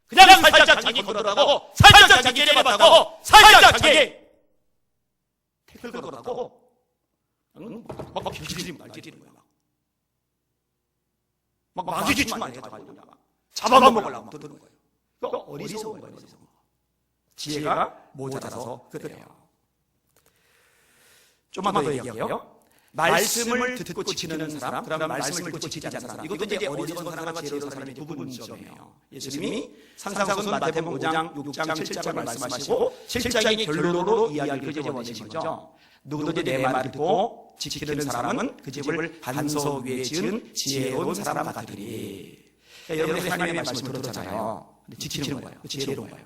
S2: 그냥 살짝 자기 거더라고, 살짝 자기 내려봤다고, 살짝 자기 태클 걸어라고 막 길들이는 거야. 막 마주치기만 해가지고 잡아먹으려고 막 드는 거예요. 그러니까 어리석은 거예요. 지혜가 모자라서 그래요. 좀만 더 얘기할게요. 말씀을 듣고 지키는 사람, 그다음 말씀을 듣고 지키지 않는 사람. 이것도 이제 어리석은 사람과 지혜로운 사람의 두 분점이에요. 예수님이 상상선 마태복음 5장, 6장, 7장을 말씀하시고 7장이 결론으로 이야기를 적어내신 거죠. 누구든지 내 말을 듣고 지키는 사람은 그 집을 반석 위에 지은 지혜로운 사람 같으리. 여러분이 하나님의 말씀을 들었잖아요. 지키는 거예요. 지혜로운 거예요.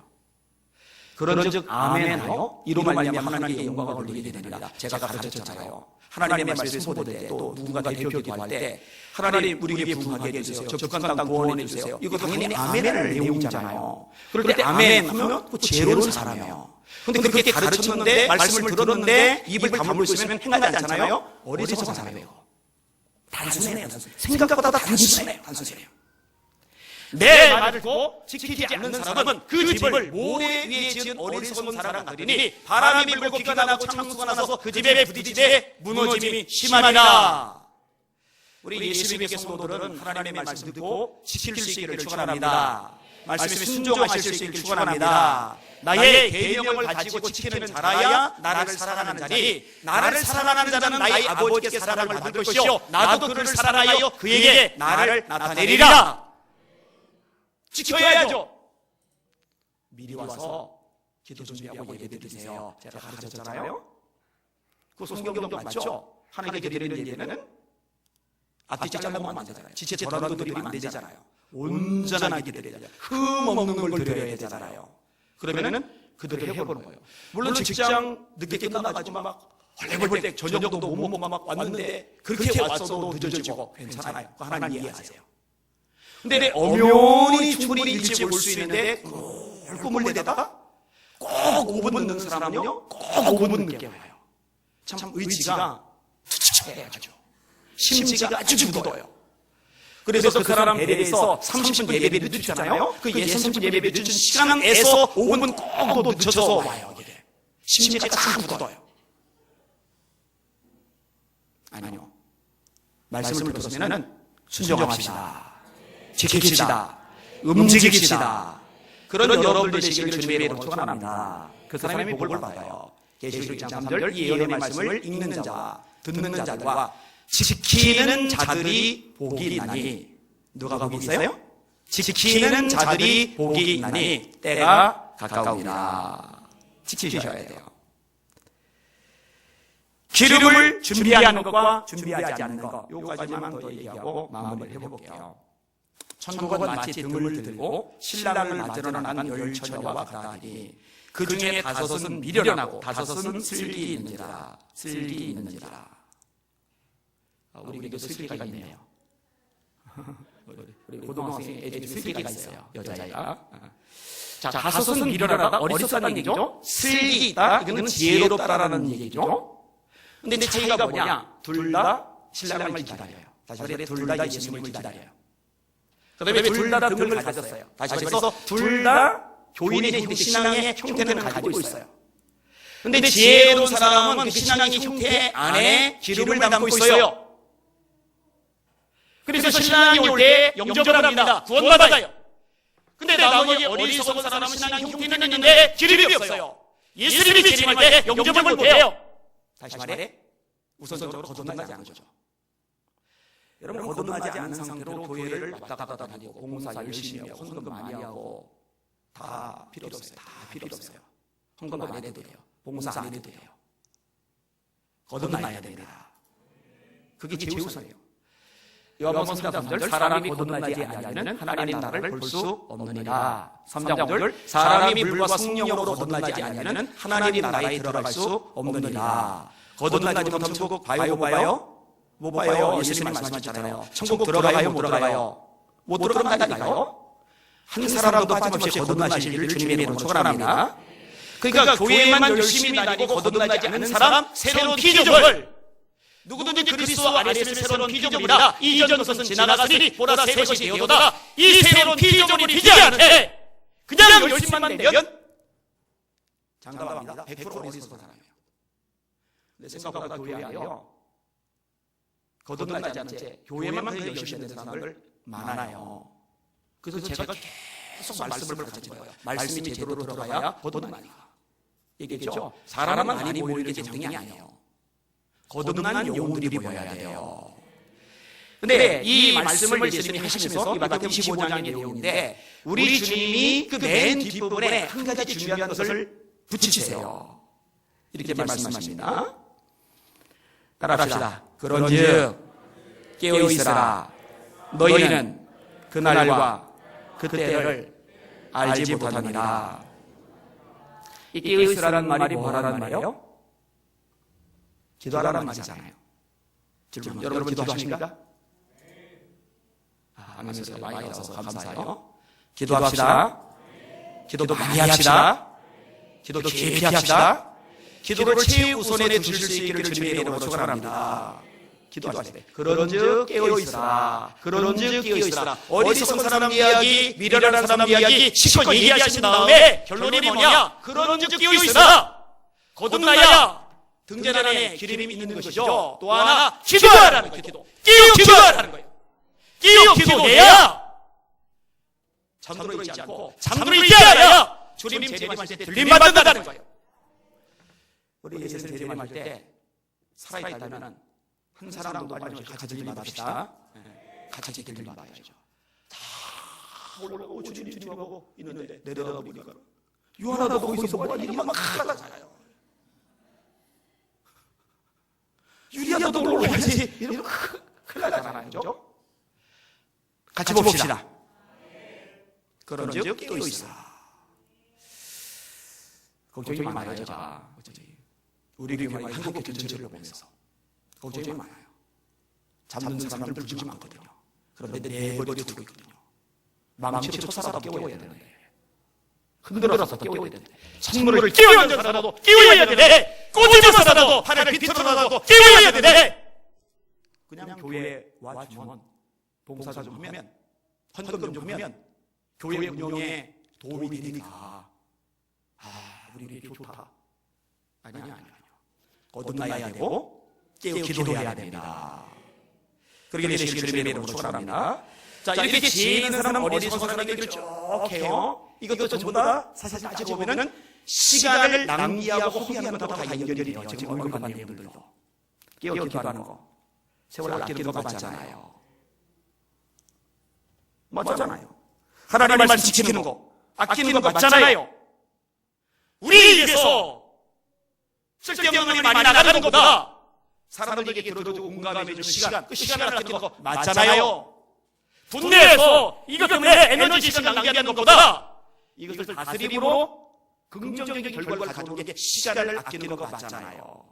S2: 그런즉 아멘하여 이로 말미암아 하나님께 영광을 돌리게 되느니라. 제가 가르쳤잖아요. 하나님의 말씀을 선포될 때, 또 누군가 대표기도 할 때 하나님 우리에게 부흥하게 해주세요. 적국한 땅 구원해 주세요. 이거 당연히 아멘을 내용이잖아요. 그럴 때 아멘 하면 그 지혜로운 사람이에요. 근데 그렇게 가르쳤는데 말씀을 들었는데 입을 다물고 있으면 행하지 않잖아요. 어리석은 사람이에요. 단순해요. 생각보다 단순해요. 내 말을 듣고 지키지 않는 사람은 그 집을 모래 위에 지은 어리석은 사람 같으니 바람이 불고 비가 나고 창수가 나서 그 집에 부딪히되 무너짐이 심하니라. 우리 예수님의 성도들은 하나님의 말씀 듣고 지킬 수 있기를 축원합니다. 말씀에 순종하실 수 있기를 축원합니다. 나의 계명을 가지고 지키는 자라야 나를 사랑하는 자니 나를 사랑하는 자는 나의 아버지께 사랑을 받을 것이요 나도 그를 사랑하여 그에게 나를 나타내리라. 지켜야죠. 미리 와서 기도 준비하고 예배 드리세요. 제가 가르쳤잖아요. 그 성경도 맞죠? 하나님께 드리는 예배는 앞뒤 잘라보면 안 되잖아요. 지체 전환도 드리면 안 되잖아요. 온전하게 드려야 돼요. 흠 없는 걸 드려야 되잖아요. 그러면은 그대로 해보는 거예요. 물론 직장 늦게 끝나가지고 막 헐레벌 때 저녁도 못 먹고 막 왔는데 그렇게 왔어도 늦어지고 괜찮아요. 하나님 이해하세요. 근데 엄연히 충분히 일찍 올 수 있는데 꿈을 내다가 꼭 5분 늦는 사람은요 꼭 5분 늦게 와요. 참 의지가 투철해야죠. 심지가 아주 굳어요. 그래서 그 사람 배려해서 30분 예배를 늦추잖아요. 그 30분 예배 늦춘 시간에서 5분 꼭 늦춰서 와요. 이게 심지가 참 굳어요. 아니요. 말씀을 들었으면 순종합시다. 지킵시다. 움직입시다. 그런 여러분들 되시기를 주님의 이름으로 축원합니다. 그 사람이 복을 받아요. 계시록 2장 3절 이 예언의 말씀을 읽는 자와 듣는 자들과 지키는 자들이 복이 있나니. 누가 복이 있어요? 지키는 자들이 복이 있나니 때가 가까우니라. 지키셔야 돼요. 기름을 준비하는 것과 준비하지 않는 것, 요까지만 더 얘기하고 마무리를 해볼게요. 천국은 마치 등을 들고 신랑을 맞으러 나간 열처녀와 같다니 그 중에 5은 미련하고 5은 슬기 있는지라. 슬기 있는지라. 우리에게 슬기가 있네요. 우리 고등학생 애들이 슬기가 있어요. 여자애가. 자, 5은 미련하다, 어리석다는 얘기죠. 슬기 있다, 이거는 지혜롭다라는 얘기죠. 근데 차이가 뭐냐? 둘 다 신랑을 기다려요. 다시 말해, 둘 다 예수님을 기다려요. 그 다음에 둘 다 등을 가졌어요. 다시 말해서 둘 다 교인의 신앙의 형태는 가지고 있어요. 근데 지혜로운 사람은 그 신앙의 형태 안에 기름을 담고 있어요. 그래서 신랑이 올 때 영접을 합니다. 구원받아요. 근데 나머지 어리석은 사람은 신앙의 형태는 있는데 기름이 없어요. 예수님이 재림할 때 영접을 못해요. 다시 말해, 우선적으로 거듭나지 않은 거죠. 여러분, 거듭나지 않은 상태로 교회를 왔다 갔다 다니고 봉사 열심히 하고 헌금 많이 하고 다 필요 없어요. 다 필요 없어요. 헌금 안 해도 돼요. 봉사 안 해도 돼요. 거듭나야 됩니다. 그게 최우선이에요. 요한복음 3장 3절 사람이 거듭나지 아니하면 하나님 나라를 볼 수 없느니라. 3장 5절 사람이 물과 성령으로 거듭나지 아니하면 하나님 나라에 들어갈 수 없느니라. 거듭나지 못하면 천국 봐요, 못 봐요? 못 봐요. 예수님이 말씀하셨잖아요. 천국 들어가요, 못 들어가요? 못 들어간다니까요. 한 사람도 빠짐없이 거듭나시기를 주님의 이름으로 축원합니다. 그러니까 교회만 열심히 다니고 거듭나지 않는 사람, 새로운 피조물, 누구든지 그리스도 안에 있으면 새로운 피조물이다. 이전 것은 지나갔으니 보라 새 것이 되어도다. 이 새로운 피조물이 되지 않되 그냥 열심만 내면 장담합니다. 100% 어리석은 사람이에요. 내 생각보다 교회 안에요, 거듭나지 않은 채 교회만 더 열심히 하는 사람들 많아요. 그래서 제가 계속 말씀을 가지고 거예요. 말씀이 제대로 들어가야 거듭나니까. 얘기했죠? 사람은 많이 모이는 게 정당이 아니에요. 거듭난 영혼들이 모여야 돼요. 근데 이 말씀을 예수님이 하시면서 이 마태복음 25장의 내용인데 우리 주님이 그 맨 뒷부분에 한 가지 중요한 것을 붙이세요. 이렇게 말씀하십니다. 따라합시다. 그런즉 깨어있으라. 너희는 그날과 그때를 알지 못하느니라. 이 깨어있으라는 말이 뭐라는 말이에요? 기도하라는 말이잖아요. 질문. 여러분 기도하십니까? 하면서 많이 나와서 감사해요. 기도합시다. 기도도 많이 합시다. 기도도 깊이 합시다. 기도를 최우선에 두실 수 있기를 주님의 이름으로 축원합니다. 기도하실 때 그런즉 깨어있으라. 그런즉 깨어있으라. 어리석은 사람 이야기, 미련한 사람 이야기 실컷 얘기하신 다음에 결론이 뭐냐? 그런즉 깨어있으라. 거듭나야 등잔 안에 기름이 있는 것이죠. 또 하나 기도하라는 거예요. 깨어 기도하라는 거예요. 깨어 기도해야 잠들어 있지 않고 잠들어 있지 않아야 주님 재림하실 때 들림 받는다는 거예요. 우리 예수님 재림할 때 살아있다면 한 사람도 빠짐없이 같이 들림 받읍시다. 같이 들림 받아야죠. 다 올라가고 주님하고 있는데 내려다 보니까 요하나도 거기서 뭐가 일이 막 하다잖아요. 유리아도 올라가야지. 이러면 큰일 나잖아요. 그죠? 같이 봅시다. 그런즉 깨어있으라. 걱정이 많아요. 제가 우리 교회 한국교 전체를 보면서 걱정이 많아요. 잠든 사람들 불지 많거든요. 그런데 내버려 두고 있거든요. 망치로 쳐서라도 깨워야 되는데, 흔들어서 깨워야 되는데, 찬물을 깨워야 되더라도 깨워야 되는데, 꼬집어서라도 하늘을 비틀어라도 깨워야 되는데, 그냥 교회에 와주면 봉사 좀 하면, 헌금 좀 하면 교회 운영에 도움이 되니까 우리 교회 좋다. 아니요. 거듭나야 되고 기도해야 됩니다. 그러기 위해서 주님의 이름으로 축원합니다. 자, 이렇게 지혜 있는 사람, 어리석은 사람 얘기를 쭉 해요. 이것도 전부 다 사실 따지고 보면은 시간을 낭비하고 허비하는 것도 다 연결이 돼요. 지금 얼굴 받는 내용들도. 깨어 기도하는 거, 세월 아끼는 거 맞잖아요. 맞잖아요. 하나님의 말씀 지키는 거, 아끼는 거 맞잖아요. 우리에게서 쓸데없는 말이 많이 나가는 것보다 사람들에게 들어주고 공감해주는 시간, 그 시간을 아끼는 거 맞잖아요. 분내에서 이것 때문에 에너지 시간 낭비하는 것보다 이것을 다스림으로 긍정적인 결과를 가져오는 게 시간을 아끼는 거 맞잖아요.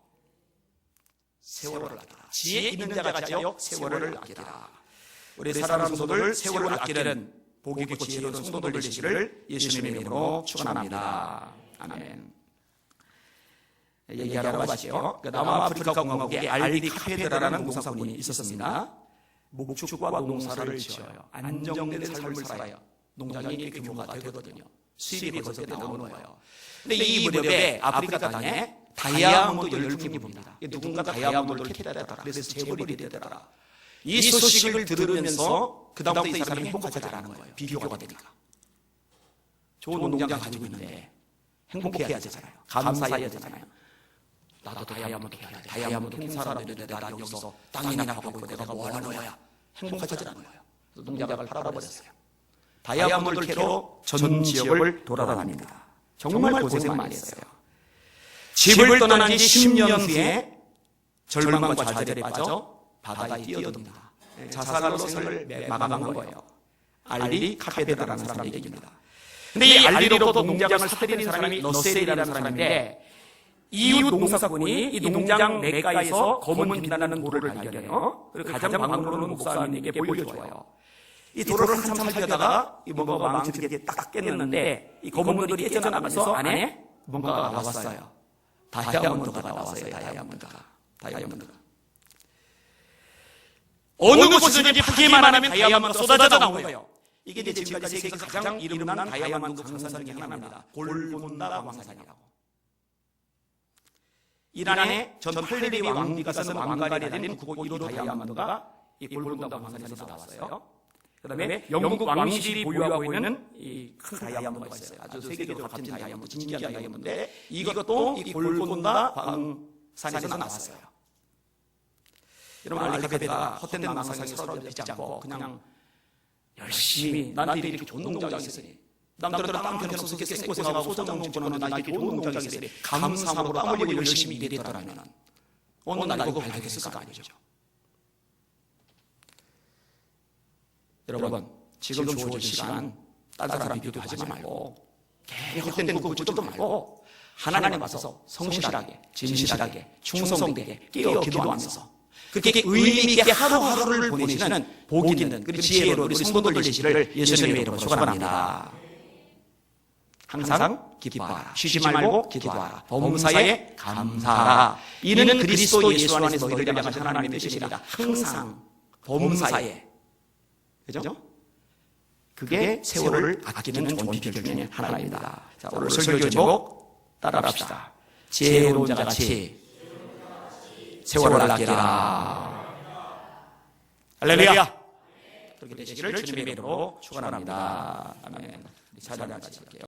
S2: 세월을 아끼라. 지혜 있는 자가 자요 세월을 아끼라. 우리 사랑하는 성도들 세월을 아끼려는 복이 있고 지혜로운 성도들 되시기를 예수님의 이름으로 축원합니다. 아멘. 얘기하라고 하시죠. 남아프리카 공화국에 알디 카페드라라는 농사꾼이 있었습니다. 목축과 농사를 지어요. 안정된 삶을 살아요. 농장이 꽤 규모가 되거든요. 수입이 거기서 나오는 거예요. 근데 이 무렵에 아프리카 땅에 다이아몬드 열풍이 봅니다. 누군가 다이아몬드를 캐다더라. 그래서 재벌이 되더라. 이 소식을 들으면서 그 다음부터 이 사람이 행복하지 않은 거예요. 비교가 되니까. 좋은 농장 가지고 있는데 행복해야 되잖아요. 감사해야 되잖아요. 나도 다이아몬드 해야 돼. 다이아몬드 행사를 했는데 나 여기서 땅이나 갖고 있고 내가 뭐 하는 거야. 행복하지 않은 거예요. 그래서 농장을 팔아버렸어요. 다이아몬드를 캐러 전 지역을 돌아다닙니다. 정말 고생 많이 했어요. 집을 떠난 지 10년 후에 절망과 좌절에 빠져 바다에 뛰어듭니다. 자살로 생을 마감한 거예요. 알리 카페드라는 사람 얘기입니다. 근데 이 알리로부터 농장을 사들이는 사람이 너셀이라는 사람인데 이웃 농사꾼이 이 농장 냇가에서 검은 빛나는 돌을 발견해요. 그리고 가장 방문으로는 목사님에게 보여줘요. 이 돌을 한참 살펴다가 뭔가 망치게 딱 깼는데 이 검은 돌이 깨져나가면서 안에 뭔가가 나왔어요. 다이아몬드가 나왔어요. 다이아몬드가. 어느 곳이든지 파기만 하면 다이아몬드가 쏟아져 나오는 거예요. 이게 이제 지금까지 세계에서 가장 이름난 다이아몬드 광산 중에 하나입니다. 골곤다 광산이라고. 이란의 전 팔레비 왕비가 쓴 왕관에 달린 국어 1호 다이아몬드가 이 골곤다 광산에서 나왔어요. 그다음에 영국 왕실이 보유하고 있는 이 큰 다이아몬드가 있어요. 아주 세계적으로 값진 다이아몬드, 진귀한 다이아몬드인데 이것도 이 골곤다 광산에서 나왔어요. 여러분 알카베가 헛된 망상에 사로잡히지 않고 그냥 열심히 나한테 이렇게 좋은 농장이 있으니 남들은 땅 편에서 이렇게 생고생하고 소장 농부는 나한테 이렇게 좋은 농장이 있으니 감사함으로 땀 흘리고 열심히 일했더라면 어느 날 그거 발견했을 거 아니죠. 여러분 지금 주어진 시간 다른 사람 비교하지 말고 헛된 그 쫓도 말고 하나님 앞서서 성실하게 진실하게 충성되게 깨어 기도하면서 그렇게 의미 있게 하루하루를 보내시는 복 있는 그리고 지혜로운 우리 성도들 되시기를 예수님의 이름으로 축원합니다. 항상 기뻐하라. 쉬지 말고 기도하라. 범사에 감사하라. 이는 그리스도 예수 안에서 너희를 향한 하나님의 뜻이니라. 항상 범사에, 그죠? 그게 세월을 아끼는 좋은 비결 중에 하나입니다. 자, 오늘 설교 제목 따라합시다. 지혜로운 자같이 세월을 아끼라. 할렐루야. 그렇게 되시기를 주님의 이름으로 축원합니다. 아멘. 우리 찬양 같이 할게요.